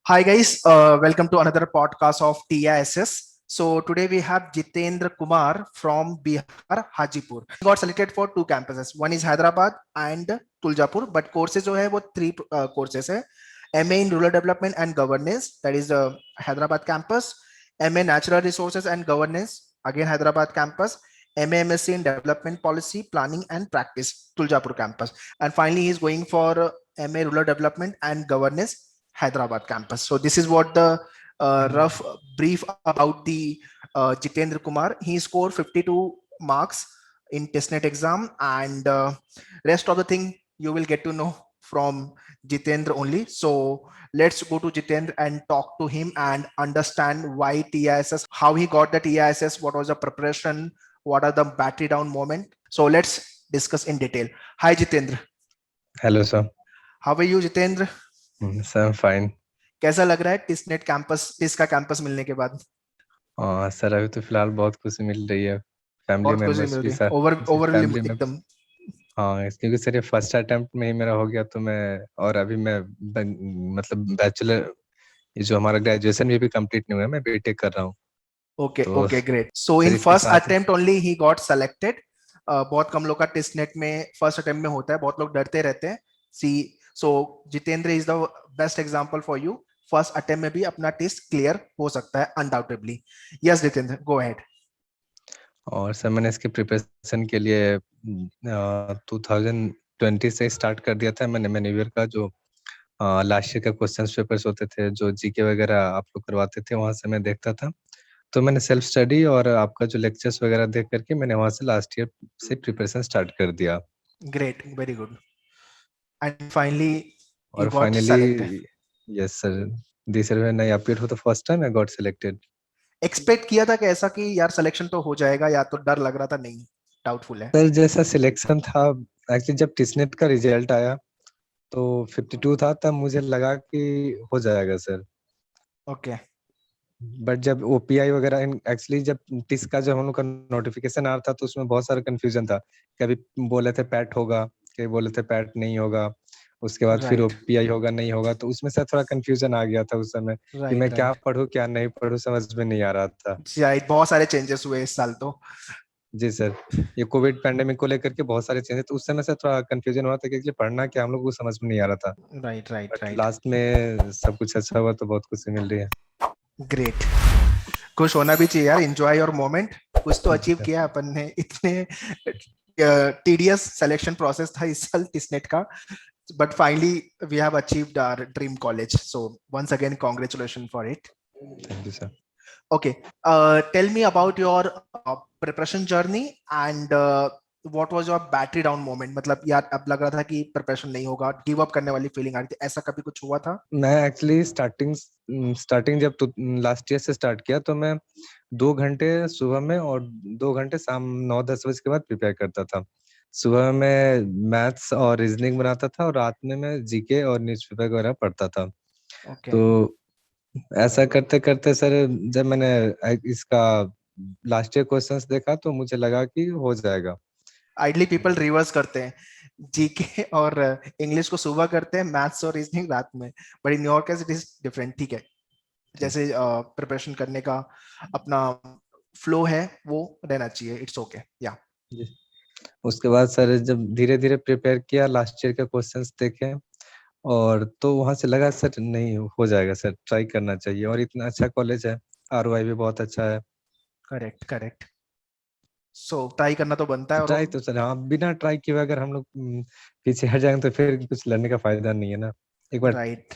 Hi guys, welcome to another podcast of TISS. So today we have Jitendra Kumar from Bihar, Hajipur. He got selected for two campuses. One is Hyderabad and Tuljapur, but courses जो है वो three courses है. MA in Rural Development and Governance, that is the Hyderabad campus. MA Natural Resources and Governance, again Hyderabad campus. MA MSc in Development Policy, Planning and Practice, Tuljapur campus. And finally, he is going for MA Rural Development and Governance, Hyderabad campus. So this is what the rough brief about the Jitendra Kumar. He scored 52 marks in testnet exam, and rest of the thing you will get to know from Jitendra only. So let's go to Jitendra and talk to him and understand why TISS, how he got the TISS, what was the preparation, what are the battery down moment. So let's discuss in detail. Hi Jitendra. Hello sir. How are you Jitendra? Sir, I'm fine. कैसा लग रहा है टिस्नेट campus TISS का campus मिलने के बाद? Sir अभी तो फिलहाल बहुत खुशी मिल रही है फैमिली बहुत खुशी मेंबर्स मिल भी रही है, सर जी ओवरवेलमिंग फैमिली में एकदम। हाँ क्योंकि सर ये फर्स्ट अटेम्प्ट में ही मेरा हो गया तो मैं और अभी मैं मतलब बैचलर जो हमारा ग्रेजुएशन भी कंप्लीट नहीं हुआ है मैं बीटेक कर रहा हूँ ओके तो ओके ग्रेट। सो सर इन इसके फर्स्ट साथ attempt only he got selected. बहुत कम लोग का टिस्नेट में फर्स्ट अटेम्प्ट में होता है, बहुत लोग डरते रहते हैं। See so Jitendra is the best example for you. First attempt में भी अपना टेस्ट क्लियर हो सकता है undoubtedly. Yes Jitendra, go ahead. और सर मैंने इसके प्रिपरेशन के लिए 2020 से स्टार्ट कर दिया था। मैंने न्यू ईयर का जो लास्ट ईयर का क्वेश्चंस पेपर्स होते थे जो जीके वगैरह आप लोग करवाते थे वहां से मैं देखता था। तो मैंने सेल्फ स्टडी और आपका जो लेक्चर्स वगैरह देख करके मैंने वहां से लास्ट ईयर से प्रिपरेशन स्टार्ट कर दिया great, very good. And finally you और got finally selected. Yes sir this year when I appeared for the first time I got selected. Expect किया था कि ऐसा कि यार सिलेक्शन तो हो जाएगा, या तो डर लग रहा था? नहीं, डाउटफुल है। सर जैसा सिलेक्शन था एक्चुअली जब टिसनेट का रिजल्ट आया तो 52 था तब मुझे लगा कि हो जाएगा सर। ओके। बट जब ओपीआई वगैरह एक्चुअली जब टिस का जब हम लोग का नोटिफिकेशन आ रहा था तो उसमें बहुत सारा कंफ्यूजन था। कभी बोले थे पैट होगा, कभी बोले थे पैट नहीं होगा, उसके बाद फिर राइट ओपीआई होगा नहीं होगा, तो उसमें से थोड़ा कंफ्यूजन आ गया था उस समय कि राइट मैं क्या राइट पढूं क्या नहीं पढूं समझ में नहीं आ रहा था। राइट। बहुत सारे चेंजेस हुए इस साल तो। जी सर, ये कोविड पैंडेमिक को लेकर के बहुत सारे चेंजेस तो उस समय से थोड़ा कंफ्यूजन हुआ था कि actually पढ़ना क्या हम लोग को समझ में नहीं आ रहा था। Right right but right. Last में सब कुछ अच्छा हुआ तो बहुत खुशी मिल रही है। ग्रेट। खुश होना भी चाहिए यार, एंजॉय योर मोमेंट। कुछ तो जी अचीव सर। किया अपन ने। इतने टीडियस सिलेक्शन प्रोसेस था इस साल टिसनेट का, but finally we have achieved our dream college. So once again congratulation for it. Thank you sir. Okay, tell me about your preparation journey and what was your battery down moment? मतलब यार अब लग रहा था कि preparation नहीं होगा, give up करने वाली फीलिंग आ रही थी, ऐसा कभी कुछ हुआ था? मैं एक्चुअली स्टार्टिंग जब लास्ट ईयर से स्टार्ट किया तो मैं 2 घंटे सुबह में और 2 घंटे शाम 9-10 बजे के बाद प्रिपेयर करता था। सुबह में मैथ्स और रीजनिंग बनाता था और रात में मैं जीके और न्यूज़पेपर वगैरह पढ़ता था। ओके। तो ऐसा करते करते सर जब मैंने इसका लास्ट ईयर क्वेश्चंस देखा तो मुझे लगा कि हो जाएगा। आइडली पीपल रिवर्स करते हैं, जीके और इंग्लिश को सुबह करते हैं, मैथ्स और रीजनिंग रात में। But in your case it is different. ठीक है, जी जैसे प्रिपरेशन करने का अपना फ्लो है वो रहना चाहिए। इट्स ओके या। जी। उसके बाद सर जब धीरे धीरे प्रिपेयर किया लास्ट ईयर का क्वेश्चंस देखे और तो वहां से लगा सर नहीं हो जाएगा सर ट्राई करना चाहिए और इतना अच्छा कॉलेज है आरओआई भी बहुत अच्छा है। Correct correct. सो ट्राई करना तो बनता है। और ट्राई तो सर हाँ बिना ट्राई किए अगर हम लोग पीछे हट जाएंगे तो फिर कुछ लड़ने का फायदा नहीं है ना एक बार। Right.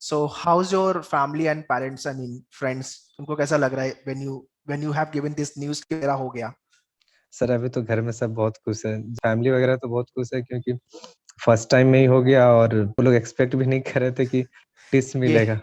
So how's your family and parents, I mean friends, उनको कैसा लग रहा है when you have given this news कि मेरा हो गया? सर अभी तो घर में सब बहुत खुश है फैमिली वगैरह तो बहुत खुश है क्योंकि फर्स्ट टाइम में ही हो गया और वो लोग एक्सपेक्ट भी नहीं कर रहे थे कि टिस ये मिलेगा।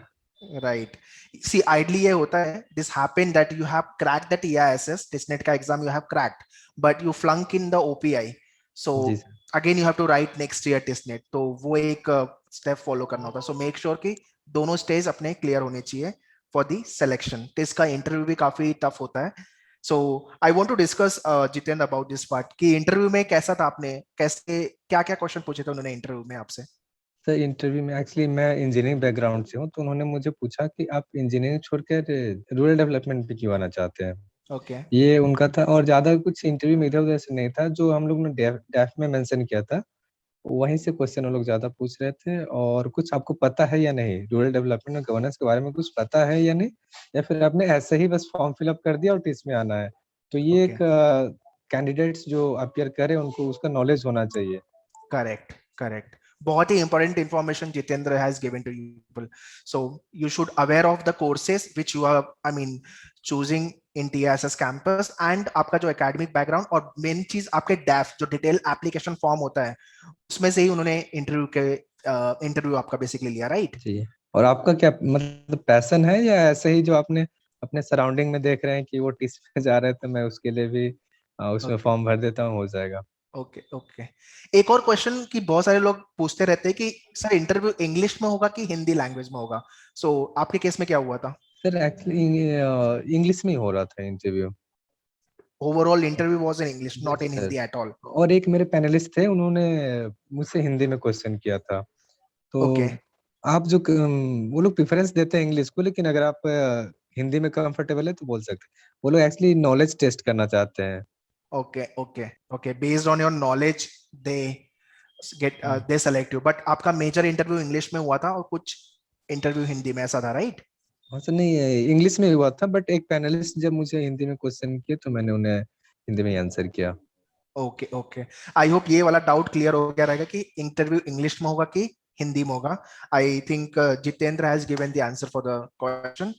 राइट। सी आइडली ये होता है, this happened that you have cracked the TISS TISSNET का exam, you have cracked, but you flunk in the OPI. So जी sir. Again you have to write next year TISSNET, तो वो एक step follow करना होता है। So make sure कि दोनों स्टेज अपने क्लियर होने चाहिए फॉर दी सिलेक्शन। टिस का इंटरव्यू भी काफी टफ होता है। सो I want to discuss Jitendra about this part कि इंटरव्यू में कैसा था, आपने कैसे क्या क्या क्वेश्चन पूछे थे उन्होंने इंटरव्यू में आपसे? सर इंटरव्यू में एक्चुअली मैं इंजीनियरिंग बैकग्राउंड से हूँ, तो उन्होंने मुझे पूछा कि आप इंजीनियरिंग छोड़कर रूरल डेवलपमेंट पे क्यों आना चाहते हैं। ओके ये उनका था, और ज्यादा कुछ इंटरव्यू में इधर उधर से नहीं था, जो हम लोग ने डेफ डेफ में मेंशन किया था वहीं से क्वेश्चन वो लोग ज्यादा पूछ रहे थे। और कुछ आपको पता है या नहीं, रूरल डेवलपमेंट और गवर्नेंस के बारे में कुछ पता है या नहीं, या फिर आपने ऐसे ही बस फॉर्म फिलअप कर दिया और टीच में आना है। तो ये ओके एक कैंडिडेट्स जो अपियर करे उनको उसका नॉलेज होना चाहिए। करेक्ट करेक्ट बहुत ही important information Jitendra has given to you people so you should aware of the courses which you are I mean choosing in TSS campus and आपका जो एकेडमिक बैकग्राउंड और मेन चीज आपके डैफ जो डिटेल एप्लीकेशन फॉर्म होता है उसमें से ही उन्होंने इंटरव्यू आपका बेसिकली लिया राइट। जी। और आपका क्या मतलब पैशन है, या ऐसे ही जो आपने अपने सराउंडिंग में देख रहे हैं कि वो टीच में जा रहे थे, मैं उसके लिए भी उसमें ओके फॉर्म भर देता हूँ, हो जाएगा। ओके ओके एक और क्वेश्चन कि बहुत सारे लोग पूछते रहते हैं कि सर इंटरव्यू इंग्लिश में होगा कि हिंदी लैंग्वेज में होगा सो आपके केस में क्या हुआ था। सर एक्चुअली इंग्लिश में ही हो रहा था interview. Overall interview was in English जी not in sir. Hindi at all. और एक मेरे पैनलिस्ट थे, उन्होंने मुझसे हिंदी में क्वेश्चन किया था। तो ओके आप जो वो लोग प्रेफरेंस देते हैं इंग्लिश को, लेकिन अगर आप हिंदी में कंफर्टेबल है तो बोल सकते हैं। वो लोग एक्चुअली नॉलेज टेस्ट करना चाहते हैं। Okay okay okay based on your knowledge they get hmm. They select you but आपका मेजर इंटरव्यू इंग्लिश में हुआ था और कुछ इंटरव्यू हिंदी में ऐसा था राइट। हाँ सर, नहीं इंग्लिश में हुआ था, बट एक पैनलिस्ट जब मुझे हिंदी में क्वेश्चन किए तो मैंने उन्हें हिंदी में आंसर किया। ओके ओके आई होप ये वाला डाउट क्लियर हो गया रहेगा कि इंटरव्यू इंग्लिश में होगा कि हिंदी में होगा। I think Jitendra has given the answer for the question.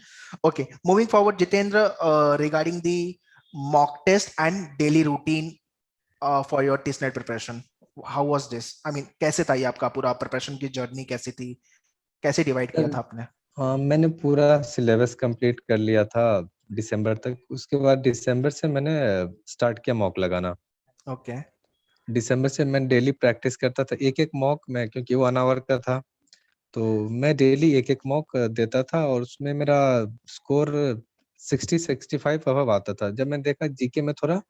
Okay moving forward Jitendra regarding the mock test and daily routine for your TISSNET preparation how was this I mean कैसे था ये आपका पूरा प्रिपरेशन की जर्नी कैसी थी कैसे divide किया सर था आपने। हाँ, मैंने पूरा सिलेबस कंप्लीट कर लिया था दिसंबर तक। उसके बाद दिसंबर से मैंने स्टार्ट किया मॉक लगाना। ओके दिसंबर से मैं डेली प्रैक्टिस करता था, एक एक मॉक मैं, क्योंकि वो 1 आवर का था। तो मैं डेली एक एक मॉक देता था, और उसमें मेरा स्कोर 60-65 अबव आता था। जब मैं देखा जीके में थोड़ा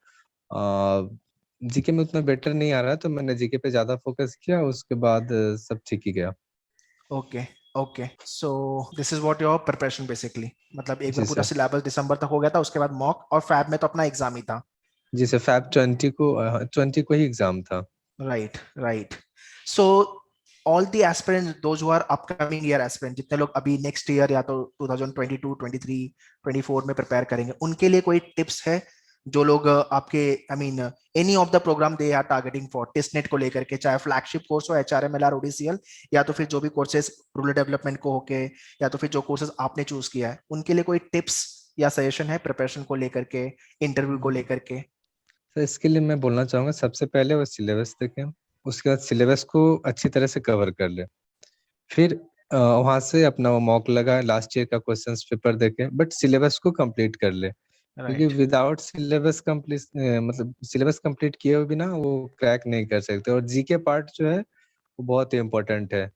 जीके में उतना बेटर नहीं आ रहा है, तो मैंने जीके पे ज्यादा फोकस किया। उसके बाद सब ठीक ही गया। Okay okay so this is what your preparation basically मतलब एक बार जी पूरा सर। सिलेबस दिसंबर तक हो गया था उसके बाद मॉक और फैब में तो अपना एग्जाम ही था। जी सर, फैब 20 को ही एग्जाम था। Right right so all the aspirants those who are upcoming year aspirant जितने लोग अभी नेक्स्ट ईयर या तो 2022 23 24 में प्रिपेयर करेंगे उनके लिए कोई टिप्स है जो लोग आपके I mean any of the programme they are targeting for TISSNET को लेकर के चाहे फ्लैगशिप कोर्स हो एचआरएमएलआर ओडीसीएल या तो फिर जो भी कोर्सेज रूरल डेवलपमेंट को होके या तो फिर जो कोर्सेज आपने चूज किया है उनके लिए कोई टिप्स या सजेशन है प्रिपरेशन को लेकर के इंटरव्यू को लेकर के। तो इसके लिए मैं बोलना चाहूंगा, सबसे पहले वो सिलेबस देखें। उसके बाद सिलेबस को अच्छी तरह से कवर कर ले। फिर वहां से अपना वो मॉक लगा, लास्ट ईयर का क्वेश्चंस पेपर देखें, बट सिलेबस को कंप्लीट कर ले। क्योंकि राइट विदाउट सिलेबस कंप्लीट, मतलब सिलेबस कंप्लीट किए हुए बिना वो क्रैक नहीं कर सकते। और जीके पार्ट जो है वो बहुत ही इम्पोर्टेंट है।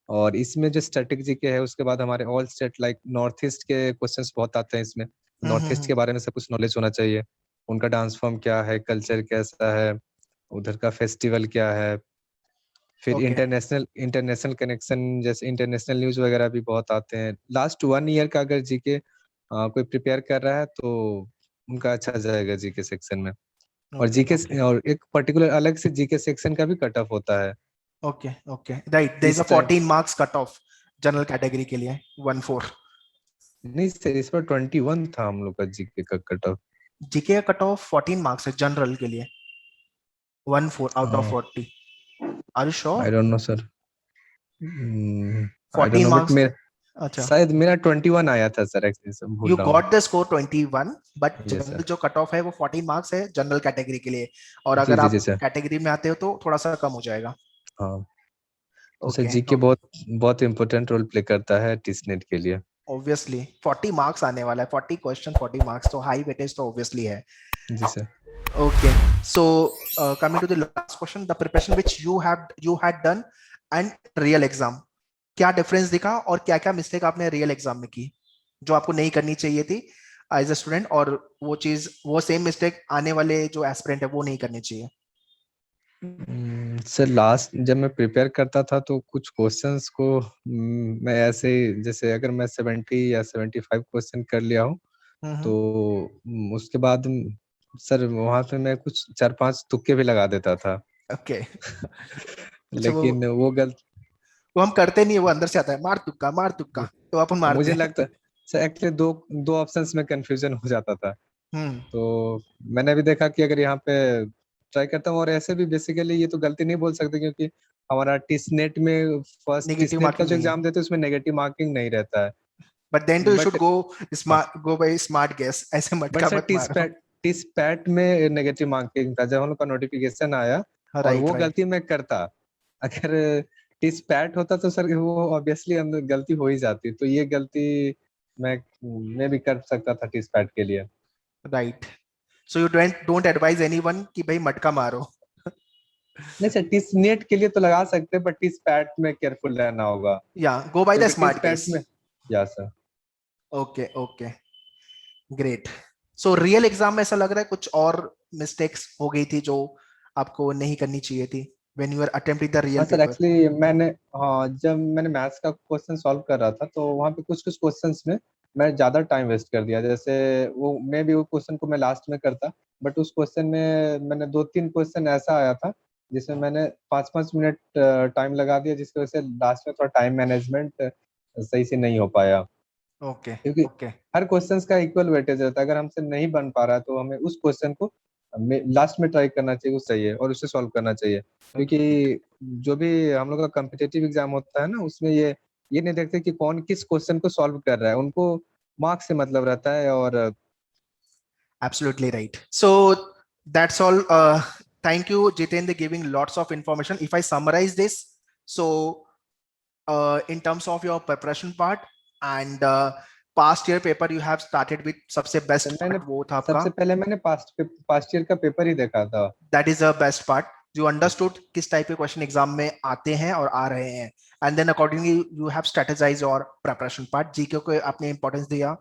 और इसमें जो स्टैटिक जीके है, उसके बाद हमारे all state like north east के क्वेश्चंस बहुत आते हैं इसमें। नॉर्थ ईस्ट के हम्म बारे में सब कुछ नॉलेज होना चाहिए। उनका डांस फॉर्म क्या है, कल्चर कैसा है, उधर का फेस्टिवल क्या है। फिर ओके इंटरनेशनल इंटरनेशनल कनेक्शन, जैसे इंटरनेशनल न्यूज वगैरह भी बहुत आते हैं। लास्ट 1 ईयर का अगर जीके कोई प्रिपेयर कर रहा है तो उनका अच्छा जाएगा जीके सेक्शन में। और ओके जीके ओके और एक पर्टिकुलर अलग से जीके सेक्शन का भी कट ऑफ होता है okay okay right there is a इस time. 14 marks cut off general category के लिए 14 नहीं सर, इस पर 21 था हम लोग का जीके का कट ऑफ। जीके का कट ऑफ 14 मार्क्स है जनरल के लिए 14 out of 40 are you sure I don't know sir. I don't 14 know, but marks मेरा अच्छा शायद मेरा 21 आया था सर, एक्चुअली सब यू भूल रहा हूँ। Got the score 21 but yes general sir. जो कट ऑफ है वो 14 मार्क्स है जनरल कैटेगरी के लिए और जी अगर जी आप जी सर। कैटेगरी में आते हो तो थोड़ा सा कम हो जाएगा। हाँ, तो सर ओके जीके बहुत बहुत इम्पोर्टेंट रोल प्ले करता है टीचनेट के लिए। ऑब्वियसली 40 मार्क्स आने वाला है 40 क्वेश्चन 40 मार्क्स तो हाई वेटेज तो ऑब्वियसली है। जी sir. Okay, so coming to the last question, the preparation which you had done and real exam, क्या डिफरेंस दिखा और क्या क्या मिस्टेक आपने रियल एग्जाम में की जो आपको नहीं करनी चाहिए थी एज अ स्टूडेंट और वो चीज वो सेम मिस्टेक आने वाले जो एस्पिरेंट है वो नहीं करनी चाहिए। सर लास्ट जब मैं प्रिपेयर करता था तो कुछ क्वेश्चंस को मैं ऐसे ही, जैसे अगर मैं 70 या 75 क्वेश्चन कर लिया हूँ तो उसके बाद सर वहां पे मैं कुछ 4-5 तुक्के भी लगा देता था। ओके। अच्छा, लेकिन वो गलत वो हम करते नहीं है, वो अंदर से आता है, मार तुक्का तो अपन मारते मुझे हैं। लगता सर एक्चुअली दो दो ऑप्शंस में कंफ्यूजन हो जाता था। हम्म। तो मैंने भी देखा कि अगर यहाँ पे ट्राई करता हूँ, और ऐसे भी बेसिकली ये तो गलती नहीं बोल सकते क्योंकि हमारा टिसनेट में फर्स्ट नेगेटिव टिसनेट का मार्किंग जो नहीं है, एग्जाम देते हैं उसमें नेगेटिव मार्किंग नहीं रहता है। But then too you should but go by smart guess, ऐसे बट मटका सर मत मारो। टिस पैट में नेगेटिव मार्किंग था जब हम लोग का नोटिफिकेशन आया, और राइट वो राइट। गलती मैं करता। अगर टिस पैट होता तो सर वो ऑब्वियसली अंदर गलती हो ही जाती, तो ये गलती मैं मैं भी कर सकता था टिस पैट के लिए। Right. So you don't advise anyone कि भाई मटका मारो। नहीं सर, टिस नेट के लिए तो लगा सकते हैं, बट टिस पैट में केयरफुल रहना होगा या गो बाय द क्योंकि टिस स्मार्ट पैट गेस। में। या sir. Okay okay, great. So real exam में ऐसा लग रहा है कुछ और मिस्टेक्स हो गई थी जो आपको नहीं करनी चाहिए थी when you are attempting the real हाँ सर, पेपर। एक्चुअली मैंने, हाँ जब मैंने मैथ्स का क्वेश्चन सॉल्व कर रहा था तो वहाँ पे कुछ कुछ क्वेश्चंस में मैं ज़्यादा टाइम वेस्ट कर दिया। जैसे वो मे भी वो क्वेश्चन को मैं लास्ट में करता, बट उस क्वेश्चन में मैंने 2-3 क्वेश्चन ऐसा आया था जिसमें मैंने 5-5 मिनट टाइम लगा दिया, जिसकी वजह से लास्ट में थोड़ा टाइम मैनेजमेंट सही से नहीं हो पाया। ओके क्योंकि ओके। हर क्वेश्चन का इक्वल वेटेज रहता है, अगर हमसे नहीं बन पा रहा है तो हमें उस क्वेश्चन को लास्ट में ट्राई करना चाहिए, उस चाहिए और उसे सॉल्व करना चाहिए। क्योंकि जो भी हम लोग का कम्पिटेटिव एग्जाम होता है ना, उसमें ये नहीं देखते कि कौन किस क्वेश्चन को सॉल्व कर रहा है, उनको मार्क्स से मतलब रहता है। और Absolutely right. So that's all. Thank you, Jitendra, giving lots of information. If I summarize this, so in terms of your preparation part and past year paper, you have started with सबसे best मैंने part वो था आपका, सबसे पहले मैंने past year का paper ही देखा था। that is the best part. You understood किस टाइप के क्वेश्चन एग्जाम में आते हैं और आ रहे हैं, and then accordingly you have strategize और प्रिपरेशन पार्ट, जीके को आपने इंपॉर्टेंस दिया,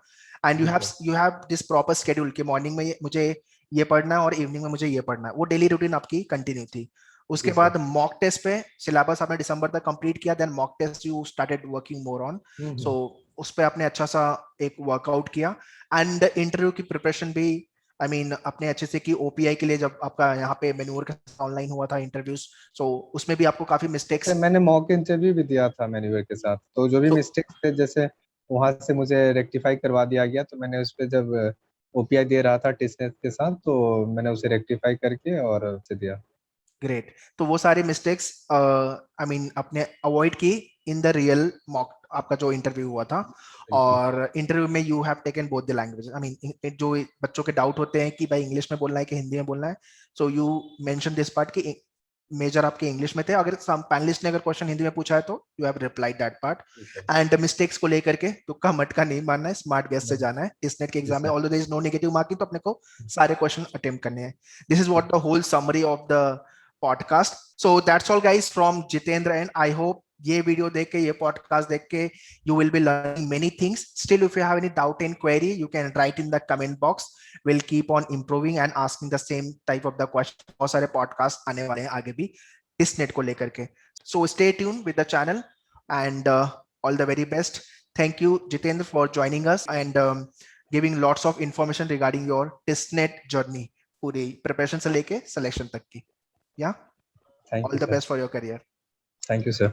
एंड जी sir. You have this proper schedule कि मॉर्निंग में मुझे ये पढ़ना है और इवनिंग में मुझे ये पढ़ना है, वो डेली रूटीन आपकी कंटिन्यू थी। उसके जी सर। बाद मॉक टेस्ट पे सिलेबस आपने दिसंबर तक कंप्लीट किया, then mock test you started working more on, so hmm. उस पे आपने अच्छा सा एक वर्कआउट किया, एंड इंटरव्यू की प्रिपरेशन भी आई मीन अपने अच्छे से की। ओपीआई के लिए जब आपका यहाँ पे मेन्योर का ऑनलाइन हुआ था इंटरव्यूज, सो उसमें भी आपको काफी मिस्टेक्स, सर मैंने मॉक इंटरव्यू भी दिया था मैन्युअल के साथ, तो जो भी तो मिस्टेक्स थे जैसे वहां से मुझे रेक्टिफाई करवा दिया गया, तो मैंने उस पे जब ओपीआई दे रहा था टेस्टनेट के साथ, तो मैंने उसे रेक्टिफाई करके और उसे दिया। ग्रेट। तो वो सारे मिस्टेक्स आई मीन अपने अवॉइड की इन द रियल मॉक आपका जो इंटरव्यू हुआ था, बिल्कुल। और इंटरव्यू में you have taken both the language, I mean जो बच्चों के डाउट होते हैं कि भाई इंग्लिश में बोलना है कि हिंदी में बोलना है, so you mention this part कि मेजर आपके इंग्लिश में थे, अगर पैनलिस्ट ने अगर क्वेश्चन हिंदी में पूछा है तो you have replied that part, जी सर। एंड मिस्टेक्स को लेकर के तुक्का मटका नहीं मारना है, स्मार्ट गेस से नहीं। जाना है इस नेट के जी एग्जाम में, sir. Although there is no negative marking, तो अपने को सारे क्वेश्चन अटेम्प्ट करने हैं। This is what the whole summary of the podcast. So that's all guys from Jitendra, and I hope ये वीडियो देख के, ये पॉडकास्ट देख के, you will be learning many things. Still, if you have any doubt and query, you can write in the comment box. We'll keep on improving and asking the same type of the question. बहुत सारे podcast आने वाले हैं आगे भी इस net को लेकर के, so stay tuned with the channel, and all the very best. Thank you, Jitendra, for joining us and giving lots of information regarding your testnet journey, पूरी preparation से लेके selection तक की. Yeah, thank all you the sir. best for your career. Thank you sir.